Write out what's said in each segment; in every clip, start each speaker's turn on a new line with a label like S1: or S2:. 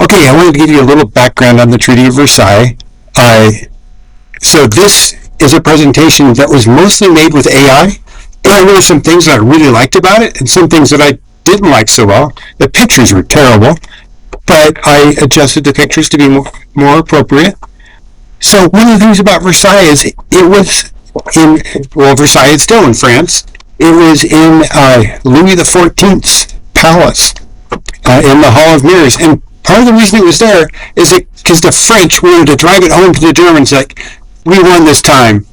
S1: Okay, I wanted to give you a little background on the Treaty of Versailles. So this is a presentation that was mostly made with AI, and there were some things that I really liked about it, and some things that I didn't like so well. The pictures were terrible, but I adjusted the pictures to be more appropriate. So one of the things about Versailles is it was Versailles is still in France. It was in Louis XIV's palace in the Hall of Mirrors, and part of the reason it was there is because the French wanted to drive it home to the Germans, like, we won this time,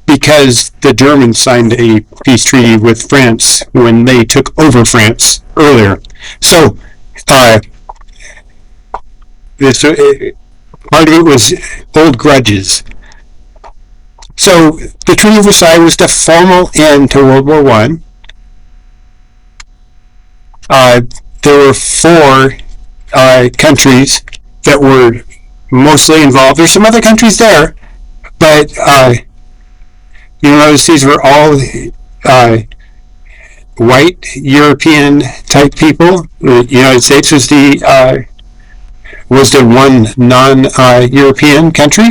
S1: because the Germans signed a peace treaty with France when they took over France earlier. So part of it was old grudges. So the Treaty of Versailles was the formal end to World War I. There were four countries that were mostly involved. There's some other countries there, but you notice these were all white European type people. The United States was the one non-European country.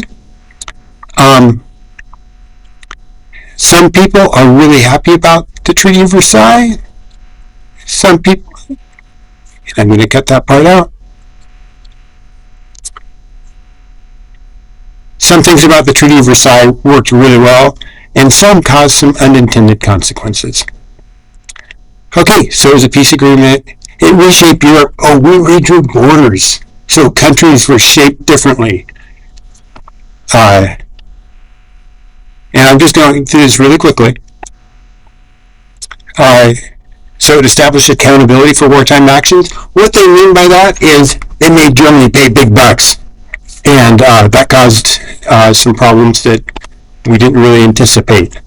S1: Some people are really happy about the Treaty of Versailles. Some people, I'm going to cut that part out. Some things about the Treaty of Versailles worked really well, and some caused some unintended consequences. Okay, so it was a peace agreement. It reshaped Europe. Oh, we redrew borders, so countries were shaped differently. And I'm just going through this really quickly. So it established accountability for wartime actions. What they mean by that is they made Germany pay big bucks. And that caused some problems that we didn't really anticipate.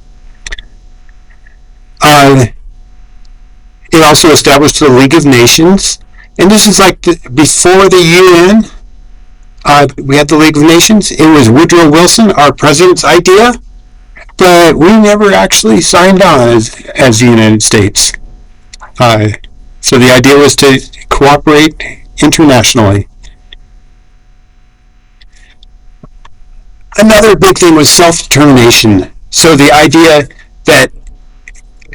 S1: It also established the League of Nations. And this is like before the UN, we had the League of Nations. It was Woodrow Wilson, our president's idea. But we never actually signed on as the United States. So the idea was to cooperate internationally. Another big thing was self-determination. So the idea that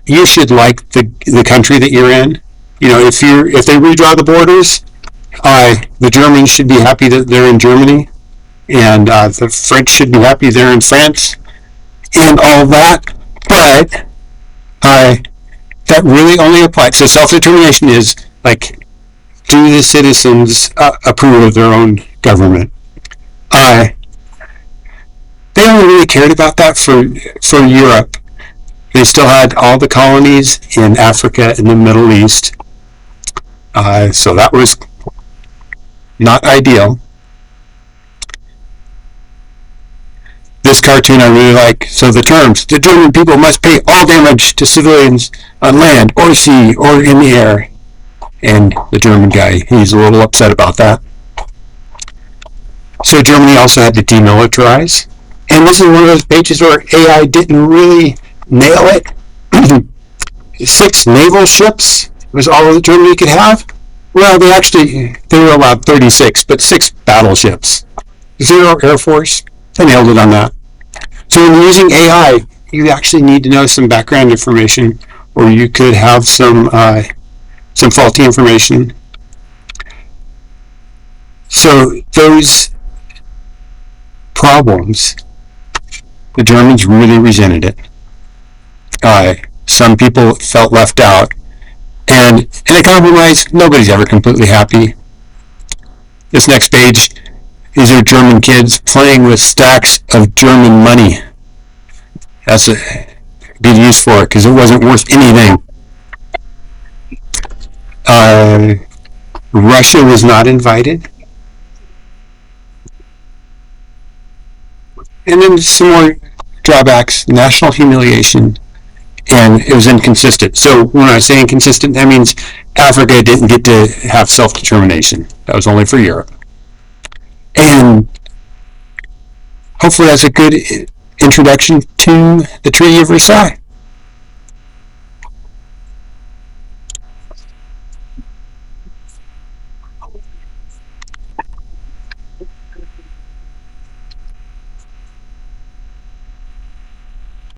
S1: you should like the country that you're in. You know, if they redraw the borders, the Germans should be happy that they're in Germany, and the French should be happy they're in France, and all that. But that really only applies. So self-determination is like, do the citizens approve of their own government? They only really cared about that for Europe. They still had all the colonies in Africa and the Middle East. So that was not ideal. This cartoon I really like. So the terms: the German people must pay all damage to civilians on land or sea or in the air. And the German guy, he's a little upset about that. So Germany also had to demilitarize. And this is one of those pages where AI didn't really nail it. 6 naval ships was all that Germany could have. Well, they were allowed 36, but 6 battleships. 0 Air Force. They nailed it on that. So when using AI, you actually need to know some background information, or you could have some faulty information. So those problems, the Germans really resented it. Some people felt left out. And in a compromise, nobody's ever completely happy. This next page, these are German kids playing with stacks of German money. That's a good use for it, because it wasn't worth anything. Russia was not invited. And then some more drawbacks: national humiliation, and it was inconsistent. So when I say inconsistent, that means Africa didn't get to have self-determination. That was only for Europe. And hopefully that's a good introduction to the Treaty of Versailles.